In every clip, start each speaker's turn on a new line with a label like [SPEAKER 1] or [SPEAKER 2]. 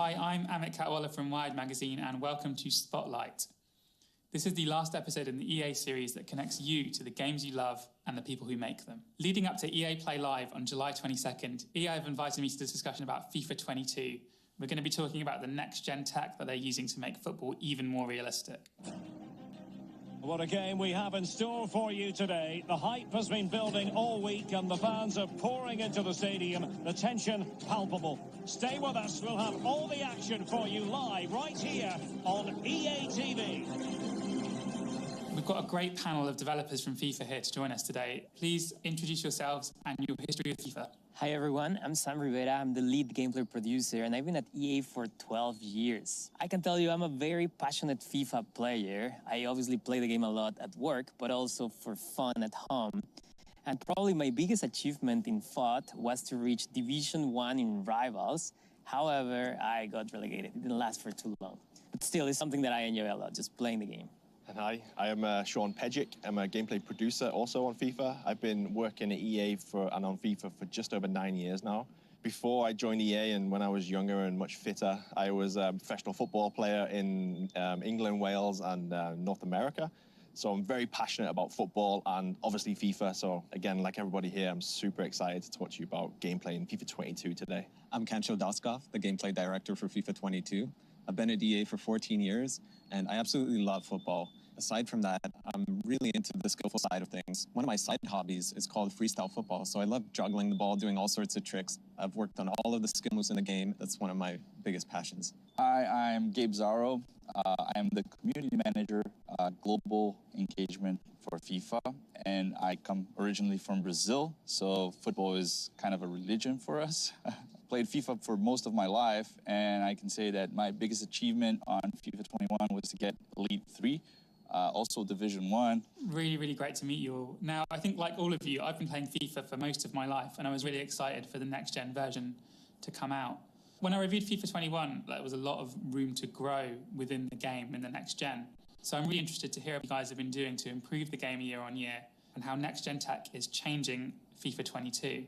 [SPEAKER 1] Hi, I'm Amit Katwala from Wired Magazine, and welcome to Spotlight. This is the last episode in the EA series that connects you to the games you love and the people who make them. Leading up to EA Play Live on July 22nd, EA have invited me to this discussion about FIFA 22. We're going to be talking about the next-gen tech that they're using to make football even more realistic.
[SPEAKER 2] What a game we have in store for you today. The hype has been building all week and the fans are pouring into the stadium. The tension palpable. Stay with us. We'll have all the action for you live right here on EA TV.
[SPEAKER 1] We've got a great panel of developers from FIFA here to join us today. Please introduce yourselves and your history with FIFA.
[SPEAKER 3] Hi everyone, I'm Sam Rivera. I'm the lead gameplay producer and I've been at EA for 12 years. I can tell you I'm a very passionate FIFA player. I obviously play the game a lot at work, but also for fun at home. And probably my biggest achievement in FOT was to reach Division 1 in Rivals. However, I got relegated. It didn't last for too long. But still, it's something that I enjoy a lot, just playing the game.
[SPEAKER 4] And hi, I am Sean Pejic. I'm a gameplay producer also on FIFA. I've been working at EA and on FIFA for just over 9 years now. Before I joined EA and when I was younger and much fitter, I was a professional football player in England, Wales and North America. So I'm very passionate about football and obviously FIFA. So again, like everybody here, I'm super excited to talk to you about gameplay in FIFA 22 today.
[SPEAKER 5] I'm Kancho Daskov, the gameplay director for FIFA 22. I've been at EA for 14 years, and I absolutely love football. Aside from that, I'm really into the skillful side of things. One of my side hobbies is called freestyle football, so I love juggling the ball, doing all sorts of tricks. I've worked on all of the skill moves in the game. That's one of my biggest passions.
[SPEAKER 6] Hi, I'm Gabe Zaro. I am the community manager, global engagement for FIFA, and I come originally from Brazil, so football is kind of a religion for us. Played FIFA for most of my life, and I can say that my biggest achievement on FIFA 21 was to get Elite 3, also Division 1.
[SPEAKER 1] Really, really great to meet you all. Now, I think like all of you, I've been playing FIFA for most of my life, and I was really excited for the next-gen version to come out. When I reviewed FIFA 21, there was a lot of room to grow within the game in the next-gen. So I'm really interested to hear what you guys have been doing to improve the game year on year and how next-gen tech is changing FIFA 22.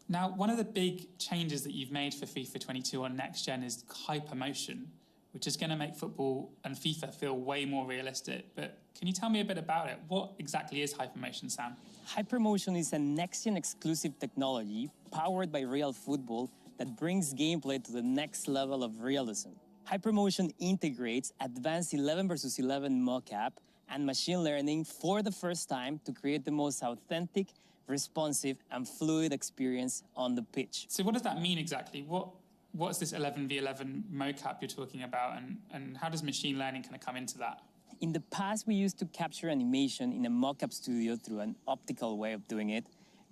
[SPEAKER 1] Now, one of the big changes that you've made for FIFA 22 on Next Gen is hypermotion, which is going to make football and FIFA feel way more realistic. But can you tell me a bit about it? What exactly is hypermotion, Sam?
[SPEAKER 3] Hypermotion is a next-gen exclusive technology powered by real football that brings gameplay to the next level of realism. Hypermotion integrates advanced 11 versus 11 mocap and machine learning for the first time to create the most authentic, responsive and fluid experience on the pitch.
[SPEAKER 1] So what does that mean exactly? What's this 11v11 mocap you're talking about, and how does machine learning kind of come into that?
[SPEAKER 3] In the past, we used to capture animation in a mocap studio through an optical way of doing it.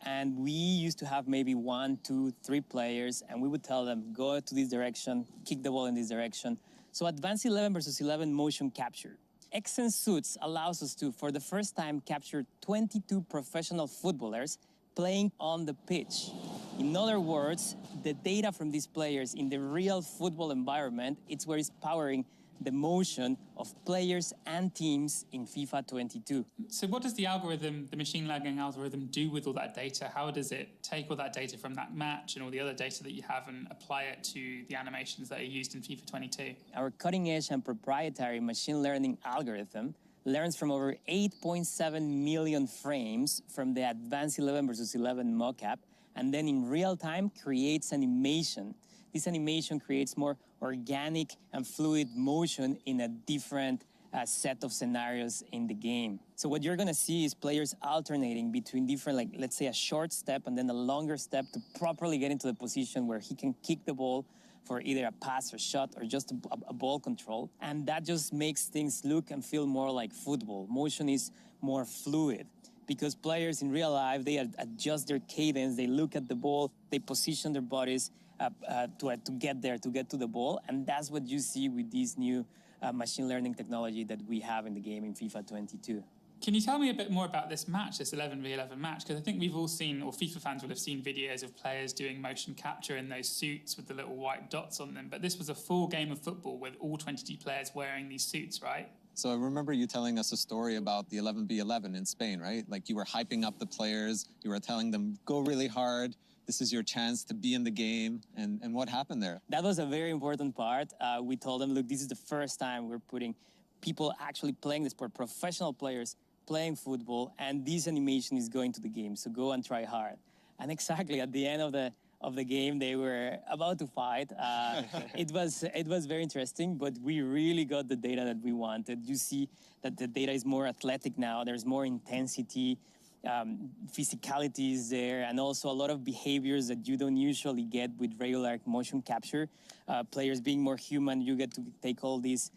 [SPEAKER 3] And we used to have maybe 1, 2, 3 players, and we would tell them, go to this direction, kick the ball in this direction. So advanced 11 versus 11 motion capture. XN Suits allows us to, for the first time, capture 22 professional footballers playing on the pitch. In other words, the data from these players in the real football environment, it's where it's powering the motion of players and teams in FIFA 22.
[SPEAKER 1] So what does the algorithm, the machine learning algorithm, do with all that data? How does it take all that data from that match and all the other data that you have and apply it to the animations that are used in FIFA 22?
[SPEAKER 3] Our cutting-edge and proprietary machine learning algorithm learns from over 8.7 million frames from the advanced 11 versus 11 mocap, and then in real time creates animation. This animation creates more organic and fluid motion in a different set of scenarios in the game. So what you're gonna see is players alternating between different, like let's say a short step and then a longer step to properly get into the position where he can kick the ball for either a pass or shot or just a ball control. And that just makes things look and feel more like football. Motion is more fluid because players in real life, they adjust their cadence, they look at the ball, they position their bodies to get there, to get to the ball. And that's what you see with this new machine learning technology that we have in the game in FIFA 22.
[SPEAKER 1] Can you tell me a bit more about this match, this 11v11 match? Because I think we've all seen, or FIFA fans will have seen videos of players doing motion capture in those suits with the little white dots on them. But this was a full game of football with all 22 players wearing these suits, right?
[SPEAKER 5] So I remember you telling us a story about the 11v11 in Spain, right? Like you were hyping up the players, you were telling them, go really hard, This is your chance to be in the game. And what happened there?
[SPEAKER 3] That was a very important part. We told them, look, this is the first time we're putting people actually playing the sport, professional players playing football, and this animation is going to the game, so go and try hard. And exactly at the end of the game, they were about to fight. It was very interesting, but we really got the data that we wanted. You see that the data is more athletic now. There's more intensity, physicality is there, and also a lot of behaviors that you don't usually get with regular motion capture. Players being more human, you get to take all these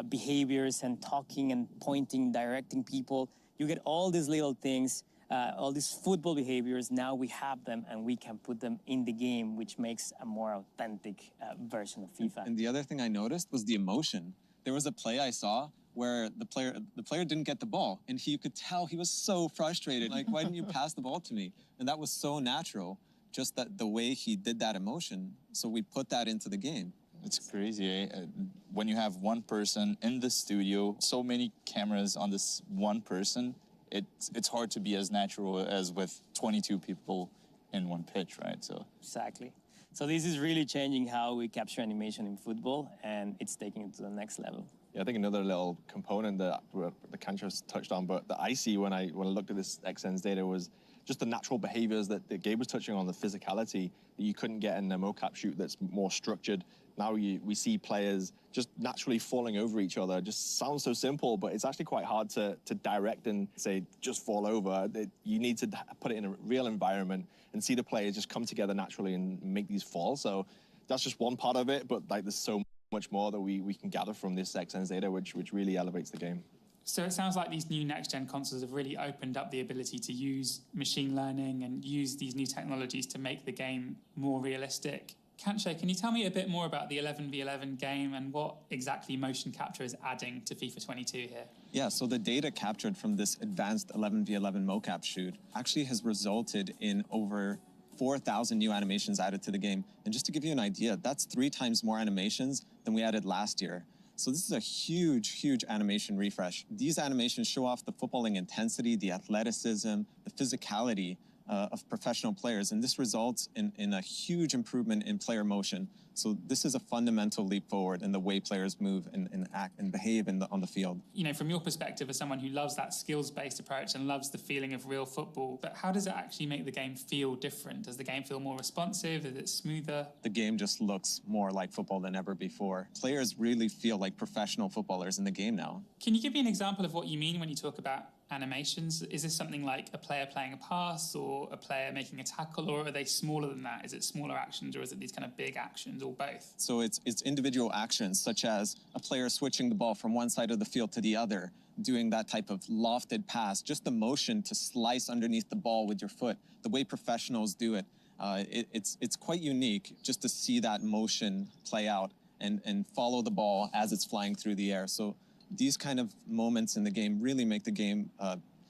[SPEAKER 3] behaviors and talking and pointing, directing people. You get all these little things, all these football behaviors. Now we have them and we can put them in the game, which makes a more authentic version of FIFA.
[SPEAKER 5] And the other thing I noticed was the emotion. There was a play I saw where the player didn't get the ball, and you could tell he was so frustrated. Like, why didn't you pass the ball to me? And that was so natural, just that the way he did that emotion. So we put that into the game.
[SPEAKER 6] It's crazy, eh? When you have one person in the studio, so many cameras on this one person, it's hard to be as natural as with 22 people in one pitch, right? So
[SPEAKER 3] exactly. So this is really changing how we capture animation in football, and it's taking it to the next level.
[SPEAKER 4] Yeah, I think another little component that the Cancho's touched on, but that I see when I looked at this XN's data was just the natural behaviors that Gabe was touching on, the physicality that you couldn't get in a mocap shoot that's more structured. Now we see players just naturally falling over each other. It just sounds so simple, but it's actually quite hard to direct and say, just fall over. You need to put it in a real environment and see the players just come together naturally and make these falls. So that's just one part of it, but like there's so much more that we can gather from this XN's data, which really elevates the game.
[SPEAKER 1] So it sounds like these new next-gen consoles have really opened up the ability to use machine learning and use these new technologies to make the game more realistic. Cancho, can you tell me a bit more about the 11v11 game and what exactly motion capture is adding to FIFA 22 here?
[SPEAKER 5] Yeah, so the data captured from this advanced 11v11 mocap shoot actually has resulted in over 4,000 new animations added to the game. And just to give you an idea, that's 3 times more animations than we added last year. So this is a huge, huge animation refresh. These animations show off the footballing intensity, the athleticism, the physicality of professional players, and this results in a huge improvement in player motion. So this is a fundamental leap forward in the way players move and act and behave on the field.
[SPEAKER 1] You know, from your perspective as someone who loves that skills-based approach and loves the feeling of real football, but how does it actually make the game feel different? Does the game feel more responsive? Is it smoother?
[SPEAKER 5] The game just looks more like football than ever before. Players really feel like professional footballers in the game now.
[SPEAKER 1] Can you give me an example of what you mean when you talk about animations? Is this something like a player playing a pass or a player making a tackle, or are they smaller than that? Is it smaller actions or is it these kind of big actions or both?
[SPEAKER 5] So it's individual actions, such as a player switching the ball from one side of the field to the other, doing that type of lofted pass, just the motion to slice underneath the ball with your foot, the way professionals do it. It's quite unique just to see that motion play out and follow the ball as it's flying through the air. So these kind of moments in the game really make the game,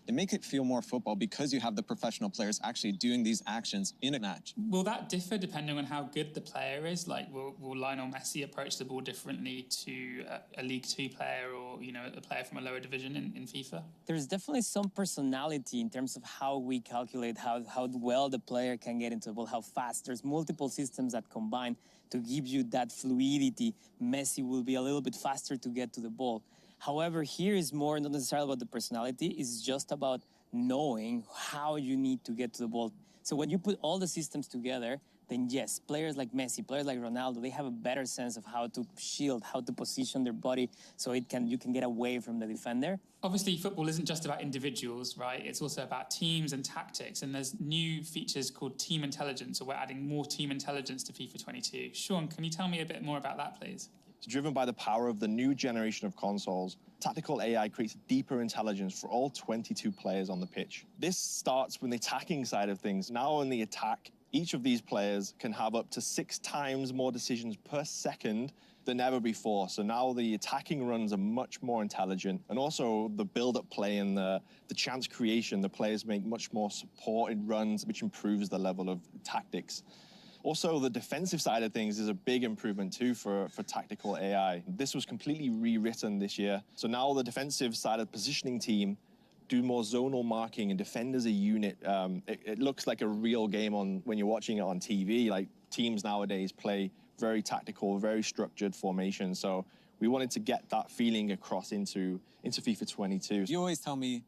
[SPEAKER 5] they make it feel more football because you have the professional players actually doing these actions in a match.
[SPEAKER 1] Will that differ depending on how good the player is? Like, will Lionel Messi approach the ball differently to a League 2 player or, you know, a player from a lower division in FIFA?
[SPEAKER 3] There's definitely some personality in terms of how we calculate how well the player can get into the ball, how fast. There's multiple systems that combine to give you that fluidity. Messi will be a little bit faster to get to the ball. However, here is more not necessarily about the personality, it's just about knowing how you need to get to the ball. So when you put all the systems together, then yes, players like Messi, players like Ronaldo, they have a better sense of how to shield, how to position their body so you can get away from the defender.
[SPEAKER 1] Obviously, football isn't just about individuals, right? It's also about teams and tactics, and there's new features called team intelligence, so we're adding more team intelligence to FIFA 22. Sean, can you tell me a bit more about that, please?
[SPEAKER 4] Driven by the power of the new generation of consoles, tactical AI creates deeper intelligence for all 22 players on the pitch. This starts with the attacking side of things. Now in the attack, each of these players can have up to 6 times more decisions per second than ever before. So now the attacking runs are much more intelligent, and also the build-up play and the chance creation, the players make much more supported runs, which improves the level of tactics. Also, the defensive side of things is a big improvement too for tactical AI. This was completely rewritten this year. So now the defensive side of the positioning team do more zonal marking and defend as a unit. It looks like a real game when you're watching it on TV. Like, teams nowadays play very tactical, very structured formation. So we wanted to get that feeling across into FIFA 22.
[SPEAKER 5] You always tell me,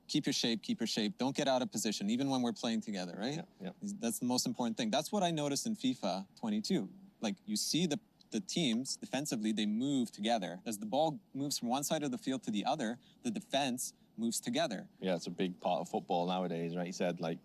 [SPEAKER 5] keep your shape, don't get out of position, even when we're playing together, right?
[SPEAKER 4] Yeah.
[SPEAKER 5] That's the most important thing. That's what I noticed in FIFA 22. Like, you see the teams, defensively, they move together. As the ball moves from one side of the field to the other, the defense moves together.
[SPEAKER 4] Yeah, it's a big part of football nowadays, right? You said, like,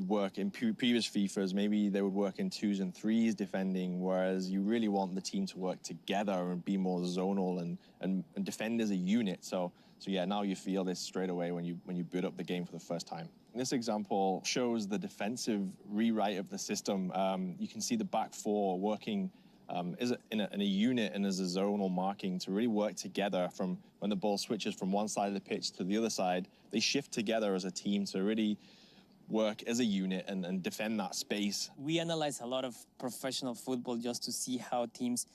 [SPEAKER 4] work in previous FIFAs, maybe they would work in 2s and 3s defending, whereas you really want the team to work together and be more zonal and defend as a unit. So yeah, now you feel this straight away when you boot up the game for the first time. This example shows the defensive rewrite of the system. You can see the back four working in a unit and as a zonal marking to really work together. From when the ball switches from one side of the pitch to the other side, they shift together as a team to really work as a unit and defend that space.
[SPEAKER 3] We analyze a lot of professional football just to see how teams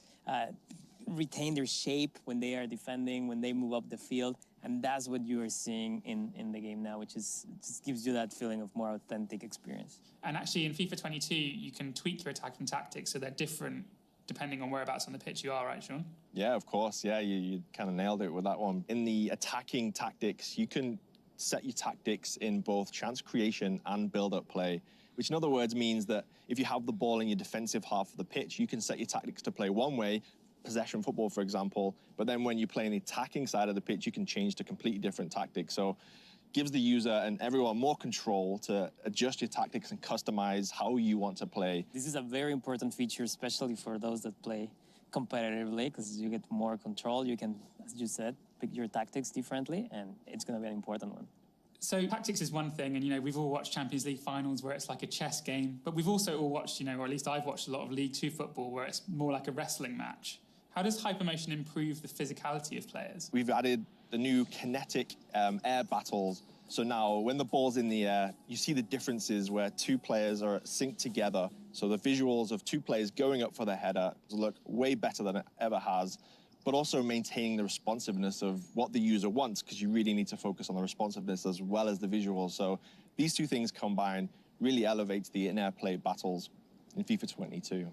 [SPEAKER 3] retain their shape when they are defending, when they move up the field, and that's what you are seeing in the game now, which just gives you that feeling of more authentic experience.
[SPEAKER 1] And actually in FIFA 22, you can tweak your attacking tactics so they're different depending on whereabouts on the pitch you are, right, Sean?
[SPEAKER 4] Yeah, of course. Yeah, you kind of nailed it with that one. In the attacking tactics, you can set your tactics in both chance creation and build-up play, which in other words means that if you have the ball in your defensive half of the pitch, you can set your tactics to play one way, possession football, for example, but then when you play on the attacking side of the pitch, you can change to completely different tactics. So gives the user and everyone more control to adjust your tactics and customize how you want to play.
[SPEAKER 3] This is a very important feature, especially for those that play competitively, because you get more control. You can, as you said, pick your tactics differently, and it's going to be an important one.
[SPEAKER 1] So tactics is one thing, and, you know, we've all watched Champions League finals where it's like a chess game, but we've also all watched, you know, or at least I've watched a lot of League 2 football where it's more like a wrestling match. How does hypermotion improve the physicality of players?
[SPEAKER 4] We've added the new kinetic air battles. So now when the ball's in the air, you see the differences where two players are synced together. So the visuals of two players going up for the header look way better than it ever has, but also maintaining the responsiveness of what the user wants, because you really need to focus on the responsiveness as well as the visuals. So these two things combined really elevates the in-air play battles in FIFA 22.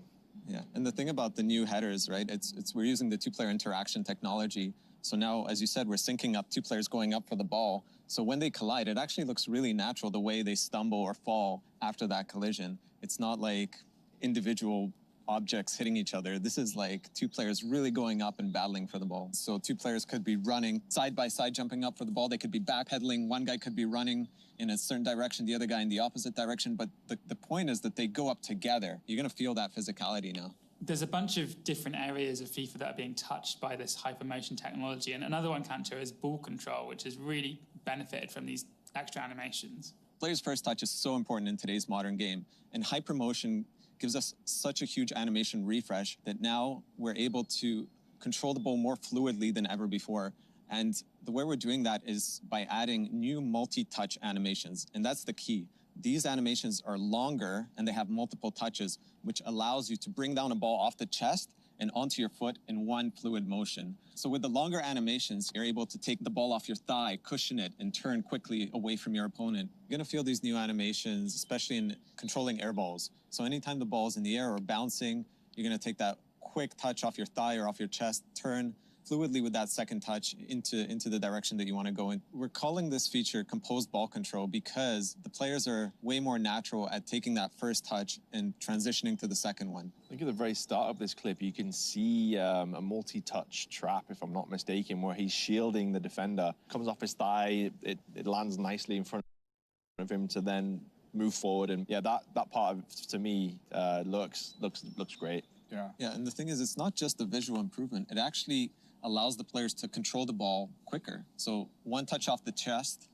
[SPEAKER 5] Yeah, and the thing about the new headers, right, we're using the two-player interaction technology. So now, as you said, we're syncing up two players going up for the ball. So when they collide, it actually looks really natural the way they stumble or fall after that collision. It's not like individual objects hitting each other. This is like two players really going up and battling for the ball. So two players could be running side by side, jumping up for the ball. They could be backpedaling. One guy could be running in a certain direction, the other guy in the opposite direction. But the point is that they go up together. You're going to feel that physicality now.
[SPEAKER 1] There's a bunch of different areas of FIFA that are being touched by this hypermotion technology. And another one, Kancho, is ball control, which has really benefited from these extra animations.
[SPEAKER 5] Player's first touch is so important in today's modern game. And hypermotion gives us such a huge animation refresh that now we're able to control the ball more fluidly than ever before. And the way we're doing that is by adding new multi-touch animations. And that's the key. These animations are longer and they have multiple touches, which allows you to bring down a ball off the chest and onto your foot in one fluid motion. So with the longer animations, you're able to take the ball off your thigh, cushion it, and turn quickly away from your opponent. You're gonna feel these new animations, especially in controlling air balls. So anytime the ball's in the air or bouncing, you're gonna take that quick touch off your thigh or off your chest, turn fluidly with that second touch into the direction that you want to go in. We're calling this feature composed ball control because the players are way more natural at taking that first touch and transitioning to the second one.
[SPEAKER 4] I think at the very start of this clip, you can see a multi-touch trap, if I'm not mistaken, where he's shielding the defender. Comes off his thigh, it lands nicely in front of him to then move forward. And yeah, that part of, to me, looks great.
[SPEAKER 5] Yeah, and the thing is, it's not just the visual improvement. It actually allows the players to control the ball quicker. So one touch off the chest,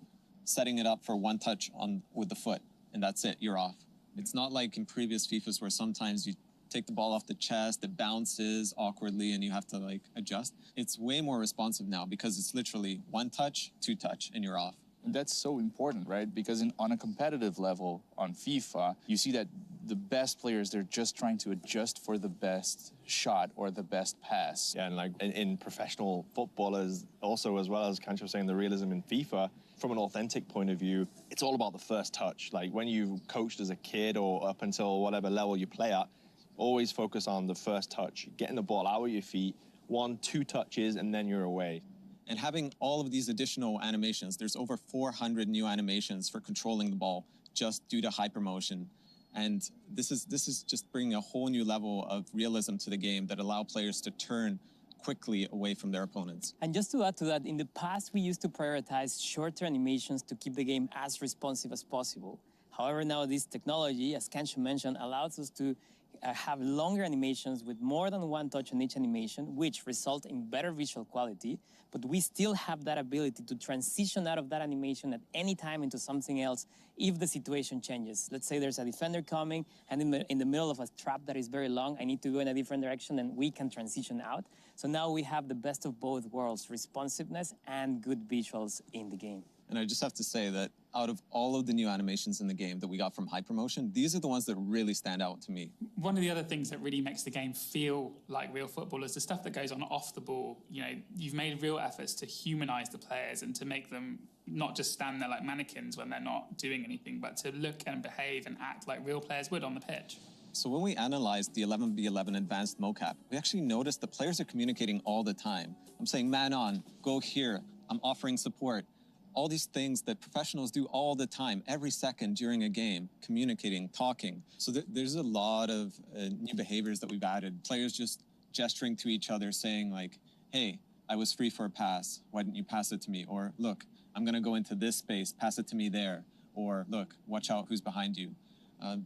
[SPEAKER 5] setting it up for one touch with the foot, and that's it, you're off. It's not like in previous FIFAs where sometimes you take the ball off the chest, it bounces awkwardly, and you have to like adjust. It's way more responsive now because it's literally one touch, two touch, and you're off.
[SPEAKER 6] That's so important, right? Because on a competitive level on FIFA, you see that the best players, they're just trying to adjust for the best shot or the best pass.
[SPEAKER 4] Yeah, and like in professional footballers also, as well as Kancho saying, the realism in FIFA, from an authentic point of view, it's all about the first touch. Like when you coached as a kid or up until whatever level you play at, always focus on the first touch, getting the ball out of your feet, 1-2 touches, and then you're away.
[SPEAKER 5] And having all of these additional animations, there's over 400 new animations for controlling the ball just due to hypermotion. And this is just bringing a whole new level of realism to the game that allow players to turn quickly away from their opponents.
[SPEAKER 3] And just to add to that, in the past, we used to prioritize shorter animations to keep the game as responsive as possible. However, now this technology, as Kensho mentioned, allows us to have longer animations with more than 1 touch on each animation, which result in better visual quality, but we still have that ability to transition out of that animation at any time into something else if the situation changes. Let's say there's a defender coming, and in the middle of a trap that is very long, I need to go in a different direction, and we can transition out. So now we have the best of both worlds, responsiveness and good visuals in the game.
[SPEAKER 5] And I just have to say that out of all of the new animations in the game that we got from Hypermotion, these are the ones that really stand out to me.
[SPEAKER 1] One of the other things that really makes the game feel like real football is the stuff that goes on off the ball. You know, you've made real efforts to humanize the players and to make them not just stand there like mannequins when they're not doing anything, but to look and behave and act like real players would on the pitch.
[SPEAKER 5] So when we analyzed the 11v11 advanced mocap, we actually noticed the players are communicating all the time. I'm saying, man on, go here, I'm offering support. All these things that professionals do all the time, every second during a game, communicating, talking. So there's a lot of new behaviors that we've added. Players just gesturing to each other, saying like, hey, I was free for a pass. Why didn't you pass it to me? Or look, I'm going to go into this space, pass it to me there. Or look, watch out who's behind you.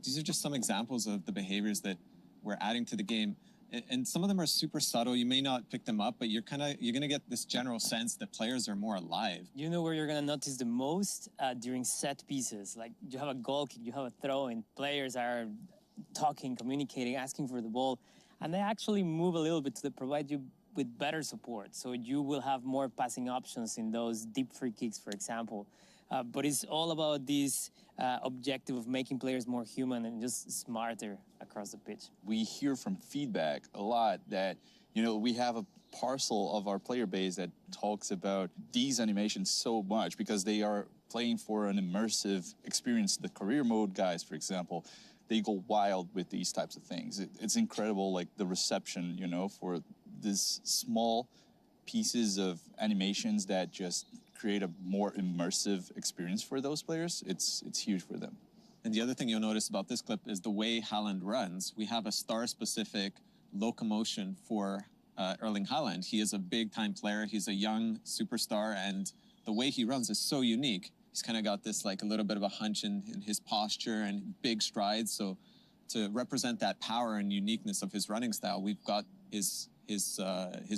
[SPEAKER 5] These are just some examples of the behaviors that we're adding to the game. And some of them are super subtle. You may not pick them up, but you're going to get this general sense that players are more alive.
[SPEAKER 3] You know where you're going to notice the most? During set pieces. Like you have a goal kick, you have a throw, and players are talking, communicating, asking for the ball. And they actually move a little bit to provide you with better support. So you will have more passing options in those deep free kicks, for example. But it's all about this objective of making players more human and just smarter across the pitch.
[SPEAKER 6] We hear from feedback a lot that, you know, we have a parcel of our player base that talks about these animations so much because they are playing for an immersive experience. The career mode guys, for example, they go wild with these types of things. It's incredible, like the reception, you know, for these small pieces of animations that just create a more immersive experience for those players. It's huge for them.
[SPEAKER 5] And the other thing you'll notice about this clip is the way Haaland runs. We have a star-specific locomotion for Erling Haaland. He is a big-time player. He's a young superstar, and the way he runs is so unique. He's kind of got this like a little bit of a hunch in his posture and big strides. So to represent that power and uniqueness of his running style, we've got his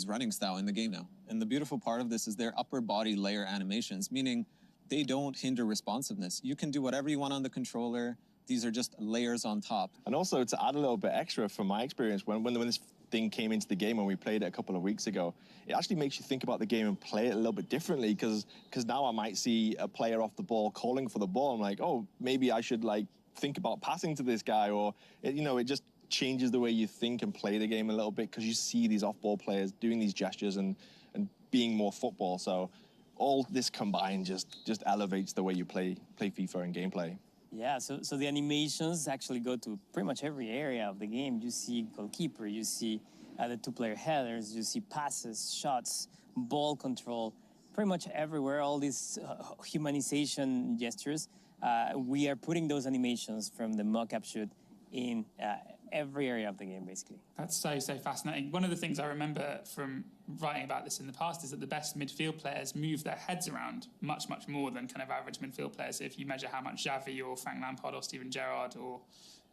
[SPEAKER 5] running style in the game now. And the beautiful part of this is their upper body layer animations, meaning they don't hinder responsiveness. You can do whatever you want on the controller. These are just layers on top.
[SPEAKER 4] And also to add a little bit extra from my experience, when this thing came into the game when we played it a couple of weeks ago, it actually makes you think about the game and play it a little bit differently because now I might see a player off the ball calling for the ball. I'm like, oh, maybe I should like think about passing to this guy, or it just changes the way you think and play the game a little bit because you see these off-ball players doing these gestures and being more football. So all this combined just elevates the way you play FIFA and gameplay.
[SPEAKER 3] Yeah, so the animations actually go to pretty much every area of the game. You see goalkeeper, you see the two-player headers, you see passes, shots, ball control, pretty much everywhere, all these humanization gestures. We are putting those animations from the mock-up shoot in every area of the game, basically.
[SPEAKER 1] That's so fascinating. One of the things I remember from writing about this in the past is that the best midfield players move their heads around much more than kind of average midfield players. So if you measure how much Xavi or Frank Lampard or Steven Gerrard or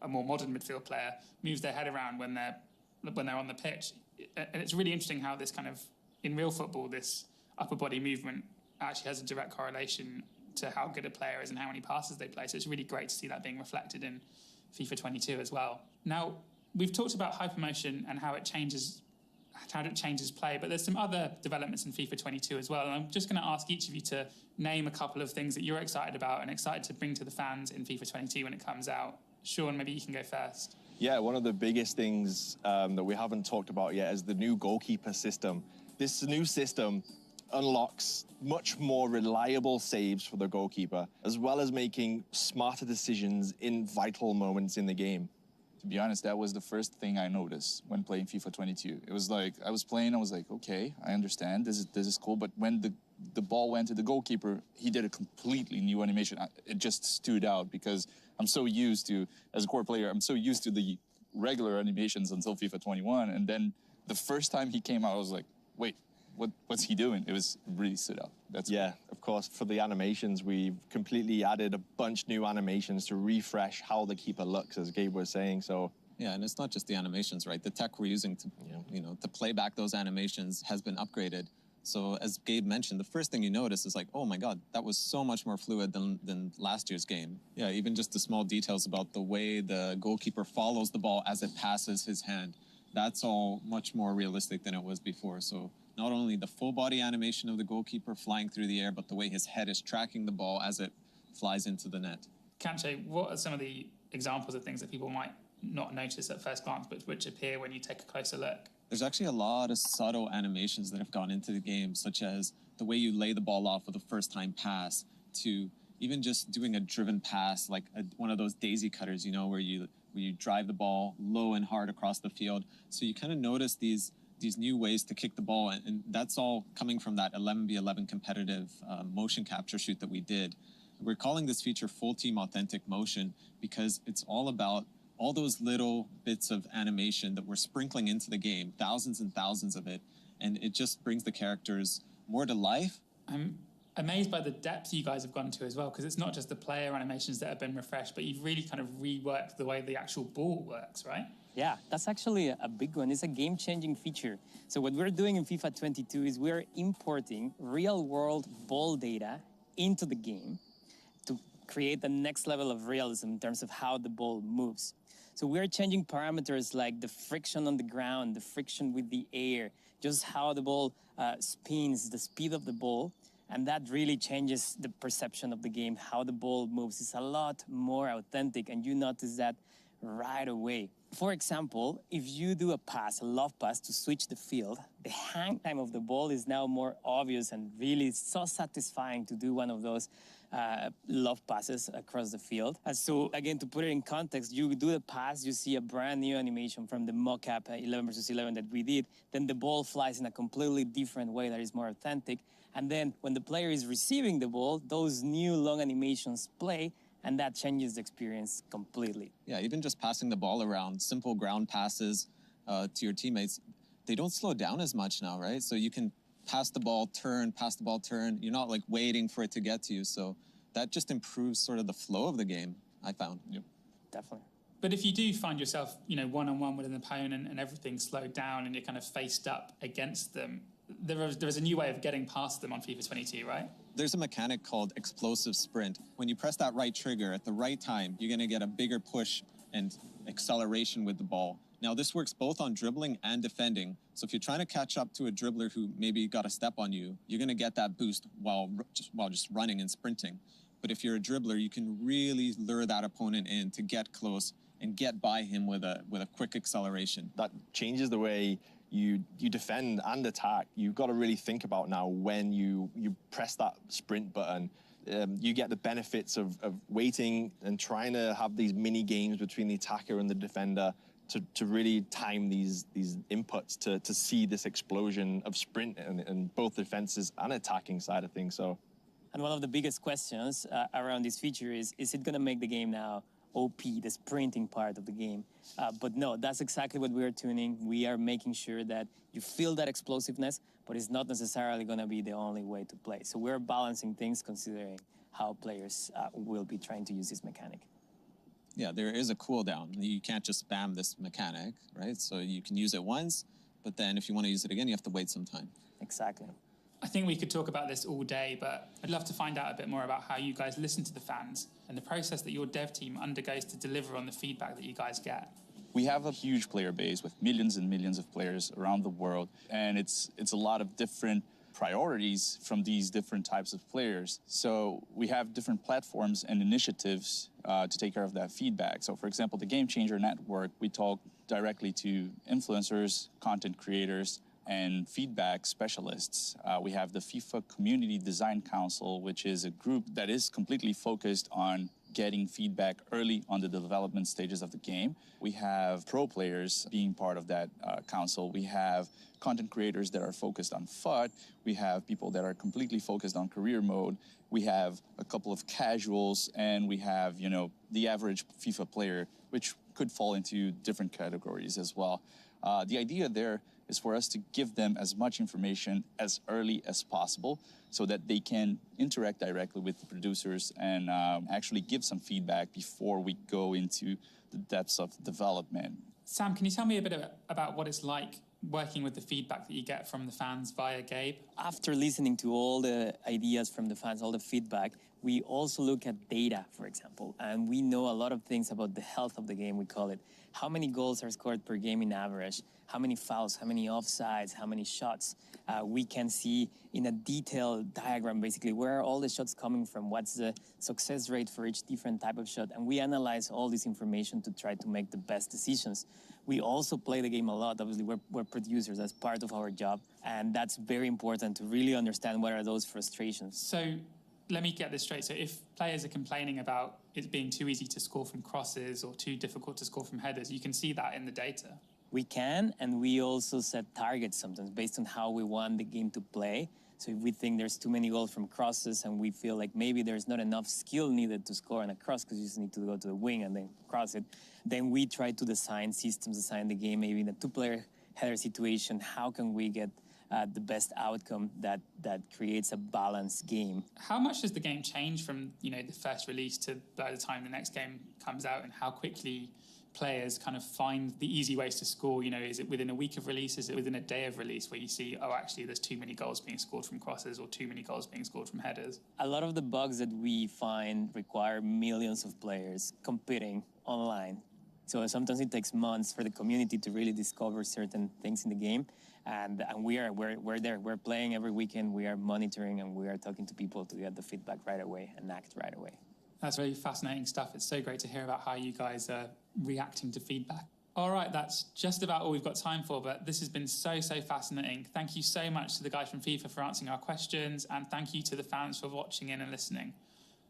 [SPEAKER 1] a more modern midfield player moves their head around when they're on the pitch. And it's really interesting how this kind of, in real football, this upper body movement actually has a direct correlation to how good a player is and how many passes they play. So it's really great to see that being reflected in FIFA 22 as well. Now, we've talked about hypermotion and how it changes play, but there's some other developments in FIFA 22 as well. And I'm just going to ask each of you to name a couple of things that you're excited about and excited to bring to the fans in FIFA 22 when it comes out. Sean, maybe you can go first.
[SPEAKER 4] Yeah, one of the biggest things that we haven't talked about yet is the new goalkeeper system. This new system unlocks much more reliable saves for the goalkeeper, as well as making smarter decisions in vital moments in the game.
[SPEAKER 6] To be honest, that was the first thing I noticed when playing FIFA 22. It was like, I was playing, I was like, okay, I understand, this is cool, but when the ball went to the goalkeeper, he did a completely new animation. It just stood out because I'm so used to, as a core player, I'm so used to the regular animations until FIFA 21, and then the first time he came out, I was like, wait, what's he doing? It really stood out.
[SPEAKER 4] Yeah, of course, for the animations, we've completely added a bunch new animations to refresh how the keeper looks, as Gabe was saying, so.
[SPEAKER 5] Yeah, and it's not just the animations, right? The tech we're using to, to play back those animations has been upgraded. So as Gabe mentioned, the first thing you notice is like, oh my God, that was so much more fluid than last year's game. Yeah, even just the small details about the way the goalkeeper follows the ball as it passes his hand. That's all much more realistic than it was before. So not only the full body animation of the goalkeeper flying through the air, but the way his head is tracking the ball as it flies into the net.
[SPEAKER 1] Kanche, what are some of the examples of things that people might not notice at first glance, but which appear when you take a closer look?
[SPEAKER 5] There's actually a lot of subtle animations that have gone into the game, such as the way you lay the ball off with a first-time pass, to even just doing a driven pass, like one of those daisy cutters, where you drive the ball low and hard across the field. So you kind of notice these new ways to kick the ball, and that's all coming from that 11v11 competitive motion capture shoot that we did. We're calling this feature Full Team Authentic Motion because it's all about all those little bits of animation that we're sprinkling into the game, thousands and thousands of it, and it just brings the characters more to life.
[SPEAKER 1] I'm amazed by the depth you guys have gone to as well, because it's not just the player animations that have been refreshed, but you've really kind of reworked the way the actual ball works, right?
[SPEAKER 3] Yeah, that's actually a big one. It's a game-changing feature. So what we're doing in FIFA 22 is we're importing real-world ball data into the game to create the next level of realism in terms of how the ball moves. So we're changing parameters like the friction on the ground, the friction with the air, just how the ball spins, the speed of the ball, and that really changes the perception of the game, how the ball moves. It's a lot more authentic, and you notice that right away. For example, if you do a love pass to switch the field, the hang time of the ball is now more obvious and really so satisfying to do one of those love passes across the field. And so again, to put it in context, you do the pass, you see a brand new animation from the mock-up 11 versus 11 that we did, then the ball flies in a completely different way that is more authentic. And then when the player is receiving the ball, those new long animations play, and that changes the experience completely.
[SPEAKER 5] Yeah, even just passing the ball around, simple ground passes to your teammates, they don't slow down as much now, right? So you can pass the ball, turn. You're not like waiting for it to get to you. So that just improves sort of the flow of the game, I found.
[SPEAKER 6] Yep.
[SPEAKER 3] Definitely.
[SPEAKER 1] But if you do find yourself, one-on-one with an opponent and everything's slowed down and you're kind of faced up against them, there is a new way of getting past them on FIFA 22, right?
[SPEAKER 5] There's a mechanic called explosive sprint. When you press that right trigger at the right time, you're going to get a bigger push and acceleration with the ball. Now, this works both on dribbling and defending. So if you're trying to catch up to a dribbler who maybe got a step on you, you're going to get that boost while just running and sprinting. But if you're a dribbler, you can really lure that opponent in to get close and get by him with a quick acceleration.
[SPEAKER 4] That changes the way you defend and attack. You've got to really think about now when you press that sprint button. You get the benefits of waiting and trying to have these mini games between the attacker and the defender to really time these inputs to see this explosion of sprint in both defenses and attacking side of things. So,
[SPEAKER 3] and one of the biggest questions around this feature is it going to make the game now OP, the sprinting part of the game? But no, that's exactly what we're tuning. We are making sure that you feel that explosiveness, but it's not necessarily going to be the only way to play. So we're balancing things considering how players will be trying to use this mechanic.
[SPEAKER 5] Yeah, there is a cooldown. You can't just spam this mechanic, right? So you can use it once, but then if you want to use it again, you have to wait some time.
[SPEAKER 3] Exactly.
[SPEAKER 1] I think we could talk about this all day, but I'd love to find out a bit more about how you guys listen to the fans and the process that your dev team undergoes to deliver on the feedback that you guys get.
[SPEAKER 6] We have a huge player base with millions and millions of players around the world, and it's a lot of different priorities from these different types of players. So we have different platforms and initiatives to take care of that feedback. So for example, the Game Changer Network, we talk directly to influencers, content creators, and feedback specialists. We have the FIFA Community Design Council, which is a group that is completely focused on getting feedback early on the development stages of the game. We have pro players being part of that council. We have content creators that are focused on FUT. We have people that are completely focused on career mode. We have a couple of casuals, and we have, you know, the average FIFA player, which could fall into different categories as well. The idea there is for us to give them as much information as early as possible so that they can interact directly with the producers and actually give some feedback before we go into the depths of development.
[SPEAKER 1] Sam, can you tell me a bit about what it's like working with the feedback that you get from the fans via Gabe?
[SPEAKER 3] After listening to all the ideas from the fans, all the feedback, we also look at data, for example, and we know a lot of things about the health of the game, we call it. How many goals are scored per game in average? How many fouls? How many offsides? How many shots? We can see in a detailed diagram, basically, where are all the shots coming from? What's the success rate for each different type of shot? And we analyze all this information to try to make the best decisions. We also play the game a lot. Obviously, we're producers. That's part of our job. And that's very important to really understand what are those frustrations.
[SPEAKER 1] So let me get this straight. So if players are complaining about it being too easy to score from crosses or too difficult to score from headers, you can see that in the data.
[SPEAKER 3] We can, and we also set targets sometimes based on how we want the game to play. So if we think there's too many goals from crosses and we feel like maybe there's not enough skill needed to score on a cross because you just need to go to the wing and then cross it, then we try to design systems, design the game, maybe in a two-player header situation, how can we get the best outcome that creates a balanced game.
[SPEAKER 1] How much does the game change from, you know, the first release to by the time the next game comes out, and how quickly players kind of find the easy ways to score? You know, is it within a week of release? Is it within a day of release where you see, oh, actually there's too many goals being scored from crosses or too many goals being scored from headers?
[SPEAKER 3] A lot of the bugs that we find require millions of players competing online. So sometimes it takes months for the community to really discover certain things in the game. And we're there. We're playing every weekend. We are monitoring and we are talking to people to get the feedback right away and act right away.
[SPEAKER 1] That's really fascinating stuff. It's so great to hear about how you guys are reacting to feedback. All right, that's just about all we've got time for, but this has been so fascinating. Thank you so much to the guys from FIFA for answering our questions, and thank you to the fans for watching in and listening.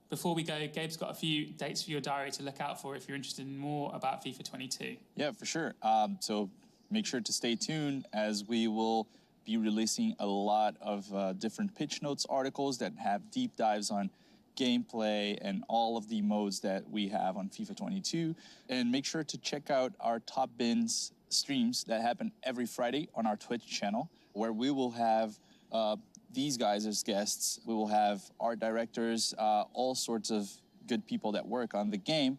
[SPEAKER 1] Before we go, Gabe's got a few dates for your diary to look out for if you're interested in more about FIFA 22.
[SPEAKER 6] Yeah, for sure. So make sure to stay tuned as we will be releasing a lot of different pitch notes articles that have deep dives on gameplay and all of the modes that we have on FIFA 22. And make sure to check out our Top Bins streams that happen every Friday on our Twitch channel, where we will have these guys as guests. We will have art directors, all sorts of good people that work on the game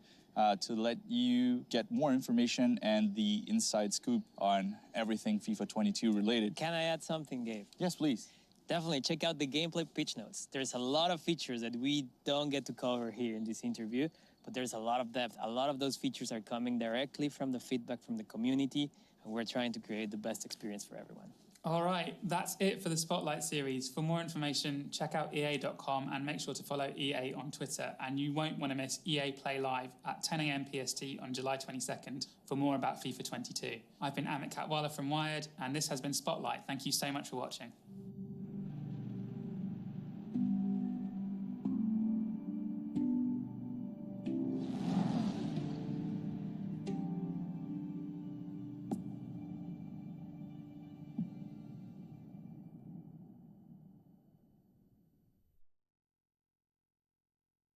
[SPEAKER 6] to let you get more information and the inside scoop on everything FIFA 22 related.
[SPEAKER 3] Can I add something, Gabe?
[SPEAKER 6] Yes, please.
[SPEAKER 3] Definitely check out the gameplay pitch notes. There's a lot of features that we don't get to cover here in this interview, but there's a lot of depth. A lot of those features are coming directly from the feedback from the community, and we're trying to create the best experience for everyone.
[SPEAKER 1] All right, that's it for the Spotlight series. For more information, check out EA.com and make sure to follow EA on Twitter. And you won't want to miss EA Play Live at 10 a.m. PST on July 22nd for more about FIFA 22. I've been Amit Katwala from Wired, and this has been Spotlight. Thank you so much for watching.